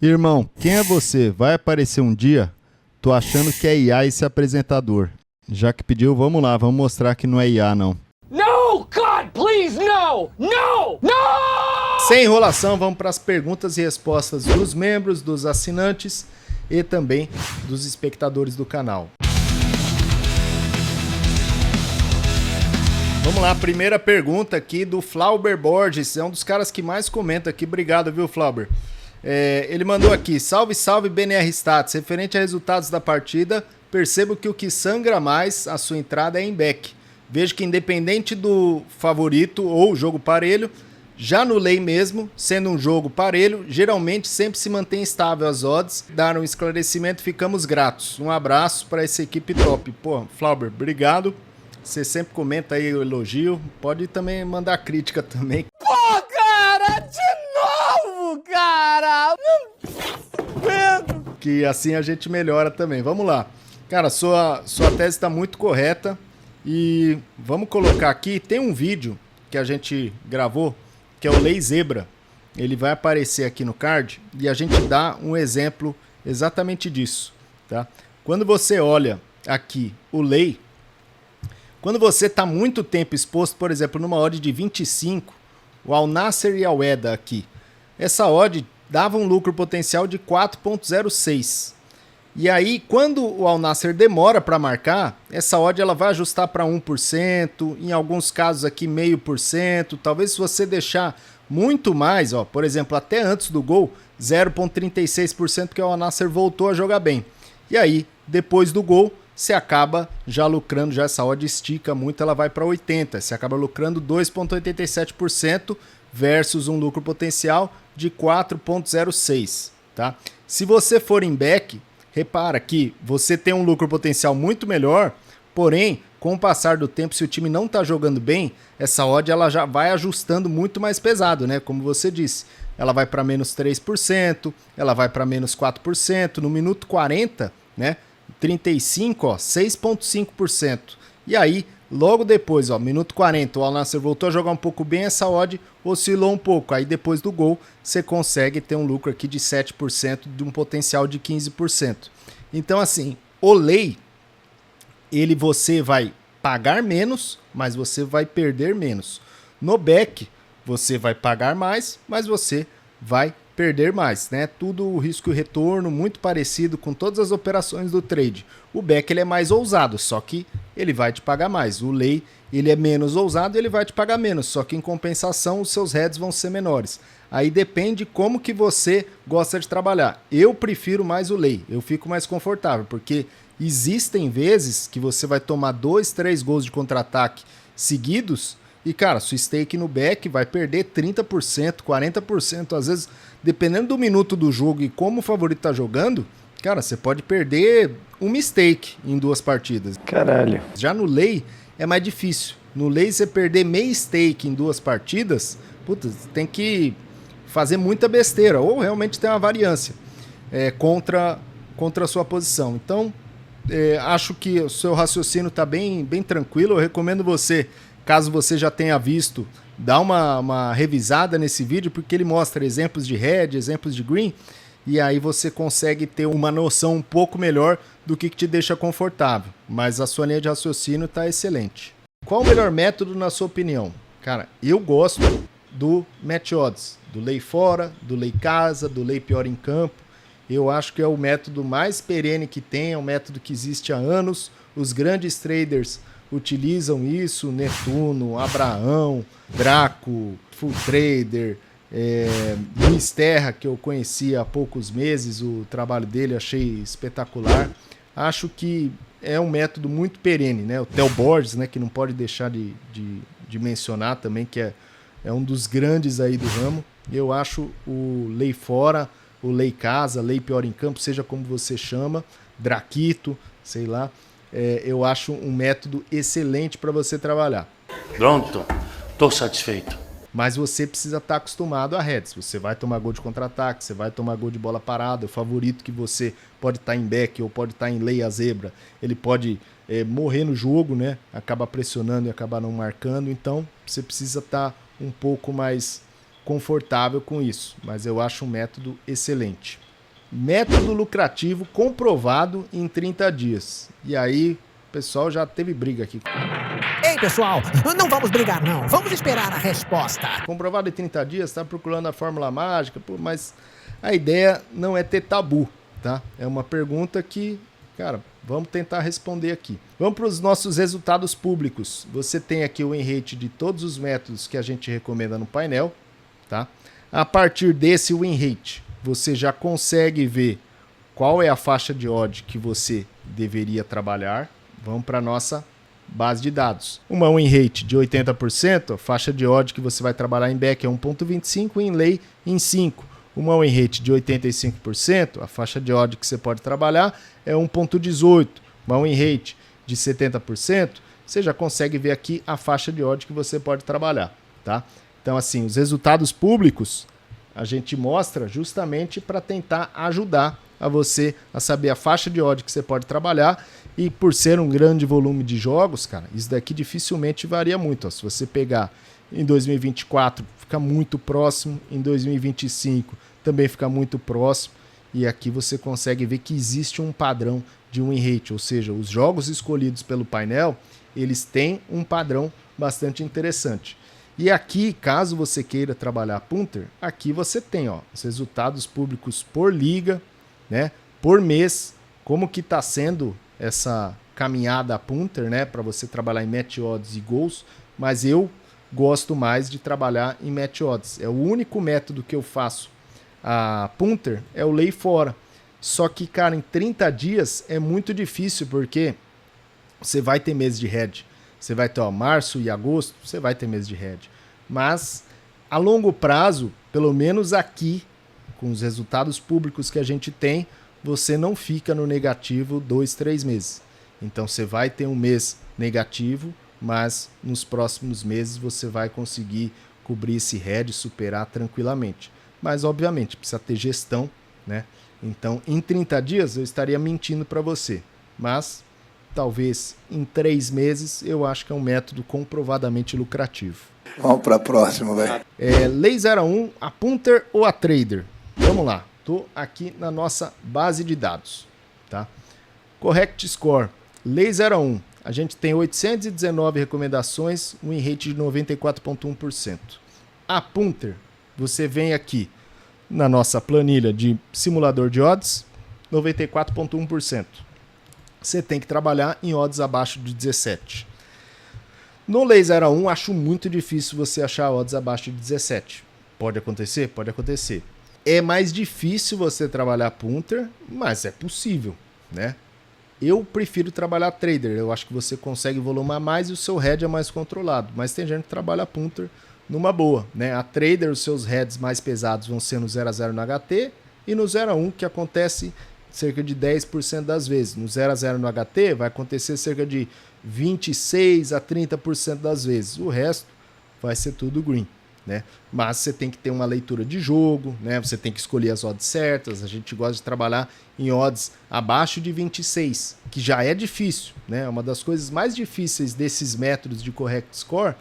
Irmão, quem é você? Vai aparecer um dia? Tô achando que é IA esse apresentador. Já que pediu, vamos lá, vamos mostrar que não é IA não. No, God, please, no! No! No! Sem enrolação, vamos para as perguntas e respostas dos membros, dos assinantes e também dos espectadores do canal. Vamos lá, primeira pergunta aqui do Flauber Borges, é um dos caras que mais comenta aqui, obrigado, viu, Flauber? Ele mandou aqui, salve, salve BNR Stats, referente a resultados da partida, percebo que o que sangra mais a sua entrada é em back. Vejo que independente do favorito ou jogo parelho, já no lei mesmo, sendo um jogo parelho, geralmente sempre se mantém estável as odds. Dar um esclarecimento, ficamos gratos. Um abraço para essa equipe top. Pô, Flauber, obrigado. Você sempre comenta aí o elogio. Pode também mandar crítica também. Pô, cara, de novo, cara! Que assim a gente melhora também. Vamos lá. Cara, sua tese está muito correta. E vamos colocar aqui, tem um vídeo que a gente gravou, que é o Lei Zebra. Ele vai aparecer aqui no card e a gente dá um exemplo exatamente disso, tá? Quando você olha aqui o Lei, quando você está muito tempo exposto, por exemplo, numa odd de 25, o Al Nassr e Al Wehda aqui, essa odd dava um lucro potencial de 4,06. E aí, quando o Al Nassr demora para marcar, essa odd ela vai ajustar para 1%, em alguns casos aqui 0,5%, talvez se você deixar muito mais, ó, por exemplo, até antes do gol, 0,36%, porque o Al Nassr voltou a jogar bem. E aí, depois do gol, você acaba já lucrando, já essa odd estica muito, ela vai para 80%, você acaba lucrando 2,87% versus um lucro potencial de 4,06%, tá? Se você for em back, repara que você tem um lucro potencial muito melhor, porém, com o passar do tempo, se o time não está jogando bem, essa odd ela já vai ajustando muito mais pesado, né? Como você disse, ela vai para menos 3%, ela vai para menos 4%, no minuto 40, né? 35, ó, 6,5%. E aí, logo depois, ó, minuto 40, o Al Nassr voltou a jogar um pouco bem, essa odd oscilou um pouco. Aí depois do gol, você consegue ter um lucro aqui de 7% de um potencial de 15%. Então assim, o lei, você vai pagar menos, mas você vai perder menos. No back, você vai pagar mais, mas você vai perder mais, né? Tudo o risco e retorno muito parecido com todas as operações do trade. O back ele é mais ousado, só que ele vai te pagar mais. O lei ele é menos ousado, ele vai te pagar menos, só que em compensação os seus heads vão ser menores. Aí depende como que você gosta de trabalhar. Eu prefiro mais o lei, eu fico mais confortável, porque existem vezes que você vai tomar 2, 3 gols de contra-ataque seguidos e, cara, sua stake no back vai perder 30%, 40%, às vezes, dependendo do minuto do jogo e como o favorito tá jogando, cara, você pode perder uma stake em 2 partidas. Caralho. Já no lei é mais difícil. No lei você perder meia stake em 2 partidas, puta, tem que fazer muita besteira ou realmente tem uma variância contra a sua posição. Então, acho que o seu raciocínio tá bem tranquilo. Eu recomendo você, caso você já tenha visto, dar uma revisada nesse vídeo, porque ele mostra exemplos de red, exemplos de green, e aí você consegue ter uma noção um pouco melhor do que te deixa confortável. Mas a sua linha de raciocínio está excelente. Qual o melhor método na sua opinião? Cara, eu gosto do match odds, do lei fora, do lei casa, do lei pior em campo. Eu acho que é o método mais perene que tem, é um método que existe há anos. Os grandes traders utilizam isso, Netuno, Abraão, Draco, Full Trader, Luiz Terra, que eu conheci há poucos meses, o trabalho dele achei espetacular. Acho que é um método muito perene, né? O Theo Borges, né, que não pode deixar de mencionar também, que é um dos grandes aí do ramo. Eu acho o lei fora, o lei casa, lei pior em campo, seja como você chama, Draquito, sei lá, eu acho um método excelente para você trabalhar. Pronto, tô satisfeito. Mas você precisa estar acostumado a heads. Você vai tomar gol de contra-ataque, você vai tomar gol de bola parada. O favorito que você pode estar em back ou pode estar em lei a zebra, ele pode morrer no jogo, né? Acabar pressionando e acabar não marcando. Então você precisa estar um pouco mais confortável com isso. Mas eu acho um método excelente. método lucrativo comprovado em 30 dias. E aí, o pessoal já teve briga aqui. Ei, pessoal, não vamos brigar não, vamos esperar a resposta. Comprovado em 30 dias, tá procurando a fórmula mágica, pô, mas a ideia não é ter tabu, tá? É uma pergunta que, cara, vamos tentar responder aqui. Vamos para os nossos resultados públicos. Você tem aqui o win rate de todos os métodos que a gente recomenda no painel, tá? A partir desse win rate, você já consegue ver qual é a faixa de odd que você deveria trabalhar. Vamos para a nossa base de dados. Uma win rate de 80%, a faixa de odd que você vai trabalhar em back é 1.25, em lay em 5. Uma win rate de 85%, a faixa de odd que você pode trabalhar é 1.18. Uma win rate de 70%, você já consegue ver aqui a faixa de odd que você pode trabalhar, tá? Então, assim, os resultados públicos a gente mostra justamente para tentar ajudar a você a saber a faixa de odd que você pode trabalhar. E por ser um grande volume de jogos, cara, isso daqui dificilmente varia muito. Ó. Se você pegar em 2024, fica muito próximo. Em 2025, também fica muito próximo. E aqui você consegue ver que existe um padrão de win rate. Ou seja, os jogos escolhidos pelo painel, eles têm um padrão bastante interessante. E aqui, caso você queira trabalhar punter, aqui você tem ó, os resultados públicos por liga, né, por mês, como que está sendo essa caminhada a punter, né, para você trabalhar em match odds e gols, mas eu gosto mais de trabalhar em match odds. É o único método que eu faço a punter, é o lay fora. Só que, cara, em 30 dias é muito difícil, porque você vai ter mês de head. Você vai ter março e agosto, você vai ter mês de head. Mas a longo prazo, pelo menos aqui, com os resultados públicos que a gente tem, você não fica no negativo 2, 3 meses. Então você vai ter um mês negativo, mas nos próximos meses você vai conseguir cobrir esse head, superar tranquilamente. Mas obviamente precisa ter gestão, né? Então em 30 dias eu estaria mentindo para você, mas talvez em 3 meses eu acho que é um método comprovadamente lucrativo. Vamos para a próxima, velho. Lay 01, a punter ou a trader? Vamos lá. Estou aqui na nossa base de dados, tá? Correct Score, Lay 01, a gente tem 819 recomendações, um win rate de 94,1%. A punter, você vem aqui na nossa planilha de simulador de odds, 94,1%. Você tem que trabalhar em odds abaixo de 17. No Lay 01, acho muito difícil você achar odds abaixo de 17. Pode acontecer? Pode acontecer. É mais difícil você trabalhar punter, mas é possível, né? Eu prefiro trabalhar trader. Eu acho que você consegue volumar mais e o seu head é mais controlado. Mas tem gente que trabalha punter numa boa, né? A trader, os seus heads mais pesados vão ser no 0 a 0 no HT e no 0 a 1, que acontece cerca de 10% das vezes. No 0 a 0 no HT vai acontecer cerca de 26 a 30% das vezes. O resto vai ser tudo green, né? Mas você tem que ter uma leitura de jogo, né? Você tem que escolher as odds certas. A gente gosta de trabalhar em odds abaixo de 26, que já é difícil, né? Uma das coisas mais difíceis desses métodos de correct score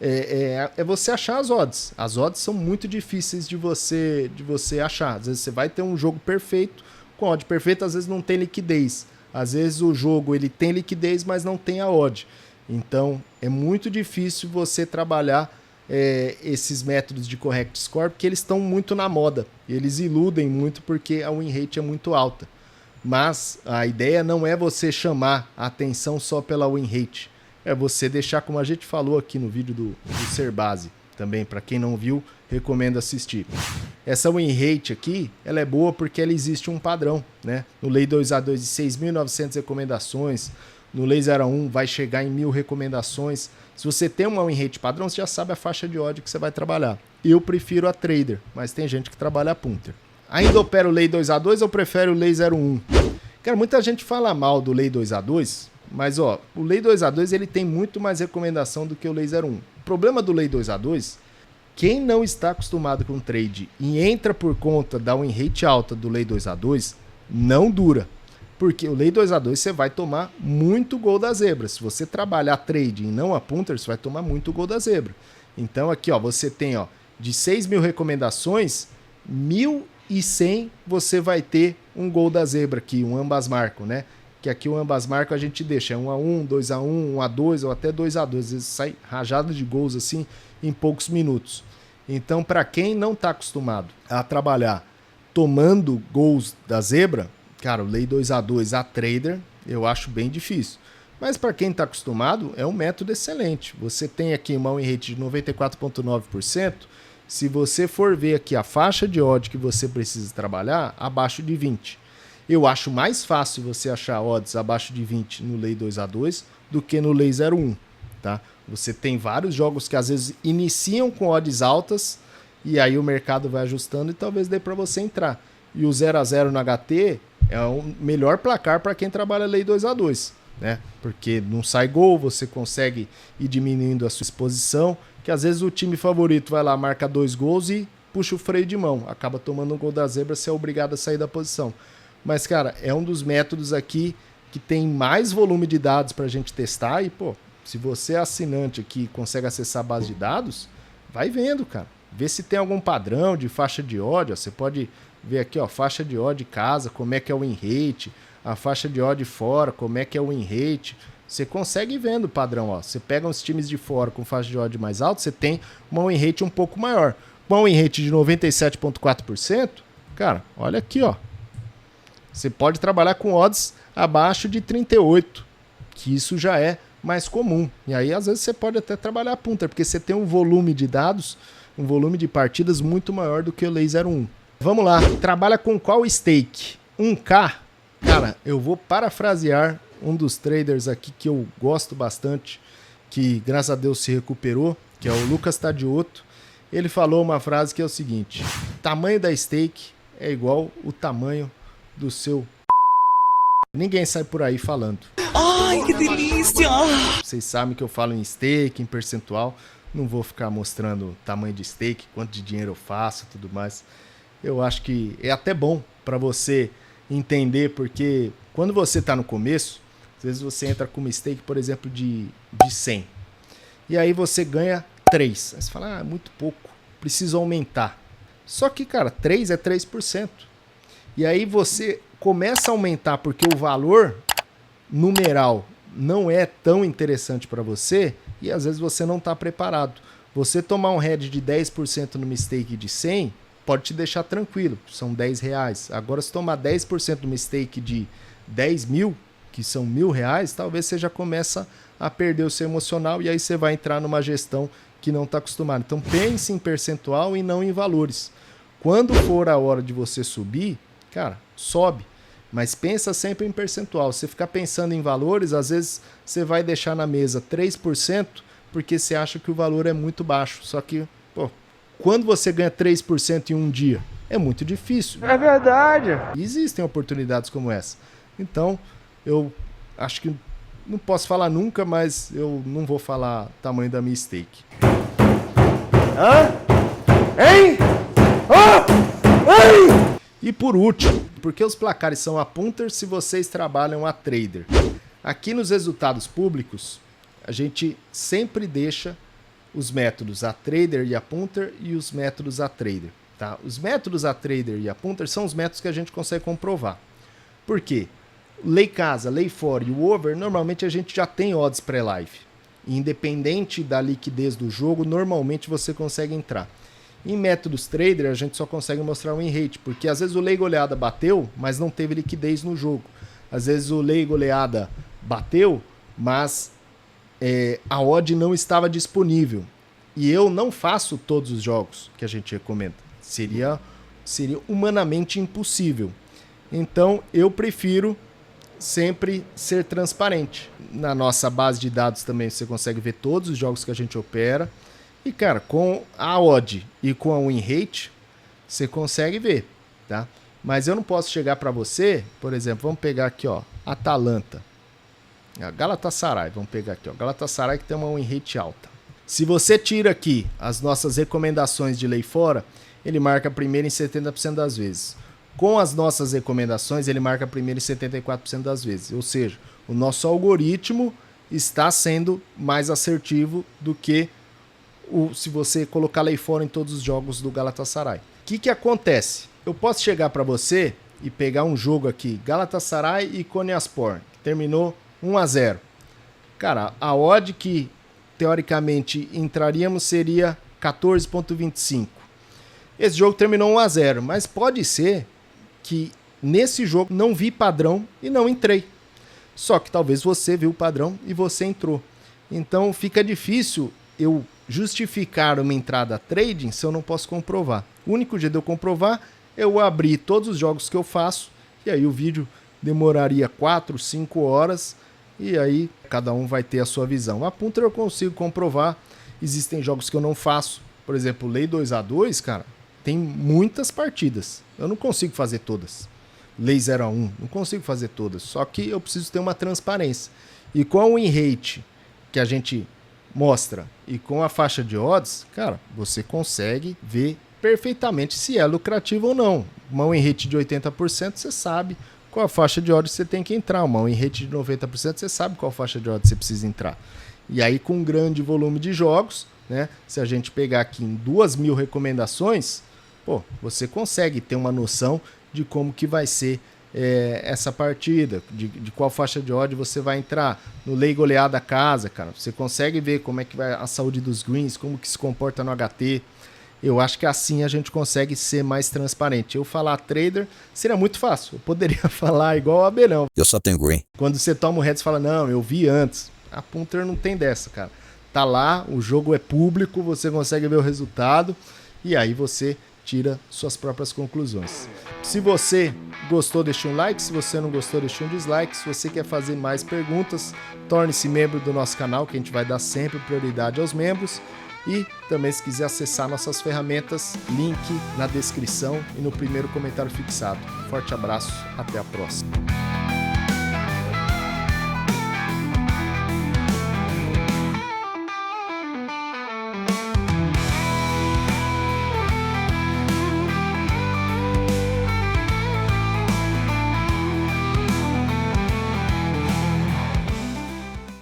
é você achar as odds. As odds são muito difíceis de você achar. Às vezes você vai ter um jogo perfeito, com odd perfeito, às vezes não tem liquidez. Às vezes o jogo ele tem liquidez, mas não tem a odd. Então é muito difícil você trabalhar esses métodos de correct score, porque eles estão muito na moda. Eles iludem muito porque a win rate é muito alta. Mas a ideia não é você chamar a atenção só pela win rate. É você deixar, como a gente falou aqui no vídeo do Ser Base, também, para quem não viu, recomendo assistir. Essa win rate aqui, ela é boa porque ela existe um padrão, né? No Lay 2A2 de 6.900 recomendações, no Lay 01 vai chegar em 1.000 recomendações. Se você tem uma win rate padrão, você já sabe a faixa de odd que você vai trabalhar. Eu prefiro a trader, mas tem gente que trabalha a punter. Ainda opera o Lay 2A2 ou prefere o Lay 01? Cara, muita gente fala mal do Lay 2A2, mas ó, o Lay 2A2 ele tem muito mais recomendação do que o Lay 01. O problema do Lay 2A2, quem não está acostumado com trade e entra por conta da win rate alta do Lay 2A2, não dura. Porque o Lay 2A2 você vai tomar muito gol da zebra. Se você trabalhar trade e não a punter, você vai tomar muito gol da zebra. Então aqui ó, você tem ó, de 6.000 recomendações, e 100 você vai ter um gol da zebra aqui, um ambas marcam, né? Que aqui o ambas marcam a gente deixa 1-1, 2-1, 1-2 ou até 2-2. Às vezes sai rajada de gols assim em poucos minutos. Então, para quem não está acostumado a trabalhar tomando gols da zebra, cara, o Lei 2-2 a trader eu acho bem difícil. Mas para quem está acostumado, é um método excelente. Você tem aqui uma win rate de 94,9%. Se você for ver aqui a faixa de odd que você precisa trabalhar, abaixo de 20. Eu acho mais fácil você achar odds abaixo de 20 no Lei 2-2 do que no Lei 0-1. Tá? Você tem vários jogos que às vezes iniciam com odds altas e aí o mercado vai ajustando e talvez dê para você entrar. E o 0-0 no HT é o melhor placar para quem trabalha Lei 2-2. Né? Porque não sai gol, você consegue ir diminuindo a sua exposição, que às vezes o time favorito vai lá, marca 2 gols e puxa o freio de mão, acaba tomando um gol da zebra, você é obrigado a sair da posição. Mas, cara, é um dos métodos aqui que tem mais volume de dados pra gente testar e, pô, se você é assinante aqui e consegue acessar a base de dados, vai vendo, cara. Vê se tem algum padrão de faixa de odd, ó. Você pode ver aqui, ó, faixa de odd casa, como é que é o win rate, a faixa de odd fora, como é que é o win rate. Você consegue ir vendo o padrão, ó. Você pega uns times de fora com faixa de odd mais alta, você tem uma win rate um pouco maior. Com uma win rate de 97,4%, cara, olha aqui, ó. Você pode trabalhar com odds abaixo de 38, que isso já é mais comum. E aí, às vezes, você pode até trabalhar a punter, porque você tem um volume de dados, um volume de partidas muito maior do que o Lei 0-1. Vamos lá, trabalha com qual stake? 1K? Cara, eu vou parafrasear um dos traders aqui que eu gosto bastante, que graças a Deus se recuperou, que é o Lucas Tadioto. Ele falou uma frase que é o seguinte: tamanho da stake é igual o tamanho do seu... Ninguém sai por aí falando. Ai, que delícia! Vocês sabem que eu falo em stake, em percentual. Não vou ficar mostrando tamanho de stake, quanto de dinheiro eu faço e tudo mais. Eu acho que é até bom para você entender, porque quando você está no começo, às vezes você entra com uma stake, por exemplo, de 100. E aí você ganha 3. Aí você fala, é muito pouco, preciso aumentar. Só que, cara, 3 é 3%. E aí você começa a aumentar porque o valor numeral não é tão interessante para você e às vezes você não está preparado. Você tomar um head de 10% numa stake de 100 pode te deixar tranquilo, são R$10. Agora, se tomar 10% numa stake de 10 mil, que são R$1.000, talvez você já começa a perder o seu emocional e aí você vai entrar numa gestão que não está acostumado. Então pense em percentual e não em valores. Quando for a hora de você subir, cara, sobe. Mas pensa sempre em percentual. Se você ficar pensando em valores, às vezes você vai deixar na mesa 3% porque você acha que o valor é muito baixo. Só que, pô, quando você ganha 3% em um dia, é muito difícil. É verdade. E existem oportunidades como essa. Então, eu acho que não posso falar nunca, mas eu não vou falar tamanho da minha stake. Hã? Hein? Ah! Hein? E por último, porque os placares são a punter se vocês trabalham a trader. Aqui nos resultados públicos, a gente sempre deixa os métodos a trader e a punter e os métodos a trader. Tá? Os métodos a trader e a punter são os métodos que a gente consegue comprovar. Por quê? Lei casa, lei fora e o over, normalmente a gente já tem odds pré-live. Independente da liquidez do jogo, normalmente você consegue entrar. Em métodos trader, a gente só consegue mostrar o win rate, porque às vezes o lei goleada bateu, mas não teve liquidez no jogo. Às vezes o lei goleada bateu, mas a odd não estava disponível. E eu não faço todos os jogos que a gente recomenda. Seria humanamente impossível. Então eu prefiro sempre ser transparente. Na nossa base de dados também você consegue ver todos os jogos que a gente opera. E, cara, com a odd e com a win rate, você consegue ver, tá? Mas eu não posso chegar para você, por exemplo, vamos pegar aqui, ó, Atalanta. A Galatasaray, vamos pegar aqui, ó, Galatasaray que tem uma win rate alta. Se você tira aqui as nossas recomendações de lei fora, ele marca primeiro em 70% das vezes. Com as nossas recomendações, ele marca primeiro em 74% das vezes. Ou seja, o nosso algoritmo está sendo mais assertivo do que se você colocar lei fora em todos os jogos do Galatasaray. O que acontece? eu posso chegar para você e pegar um jogo aqui, Galatasaray e Konyaspor, que terminou 1-0. Cara, a odd que teoricamente entraríamos seria 14,25. Esse jogo terminou 1-0, mas pode ser que nesse jogo não vi padrão e não entrei. Só que talvez você viu o padrão e você entrou. Então fica difícil eu justificar uma entrada trading se eu não posso comprovar. O único jeito de eu comprovar é eu abrir todos os jogos que eu faço e aí o vídeo demoraria 4, 5 horas e aí cada um vai ter a sua visão. A Punter eu consigo comprovar. Existem jogos que eu não faço. Por exemplo, Lei 2-2, cara, tem muitas partidas. Eu não consigo fazer todas. Lei 0-1, não consigo fazer todas. Só que eu preciso ter uma transparência. E com o win rate que a gente mostra e com a faixa de odds, cara, você consegue ver perfeitamente se é lucrativo ou não. Uma win rate de 80%, você sabe qual a faixa de odds você tem que entrar. Uma win rate de 90%, você sabe qual faixa de odds você precisa entrar. E aí, com um grande volume de jogos, né, se a gente pegar aqui em 2.000 recomendações, pô, você consegue ter uma noção de como que vai ser essa partida, de qual faixa de odds você vai entrar. No Lei Goleada Casa, cara, você consegue ver como é que vai a saúde dos greens, como que se comporta no HT. Eu acho que assim a gente consegue ser mais transparente. Eu falar trader seria muito fácil. Eu poderia falar igual o Abelão. Eu só tenho green. Quando você toma o heads e fala, não, eu vi antes. A Punter não tem dessa, cara. Tá lá, o jogo é público, você consegue ver o resultado e aí você tira suas próprias conclusões. Se você gostou, deixa um like. Se você não gostou, deixa um dislike. Se você quer fazer mais perguntas, torne-se membro do nosso canal, que a gente vai dar sempre prioridade aos membros. E também, se quiser acessar nossas ferramentas, link na descrição e no primeiro comentário fixado. Forte abraço, até a próxima.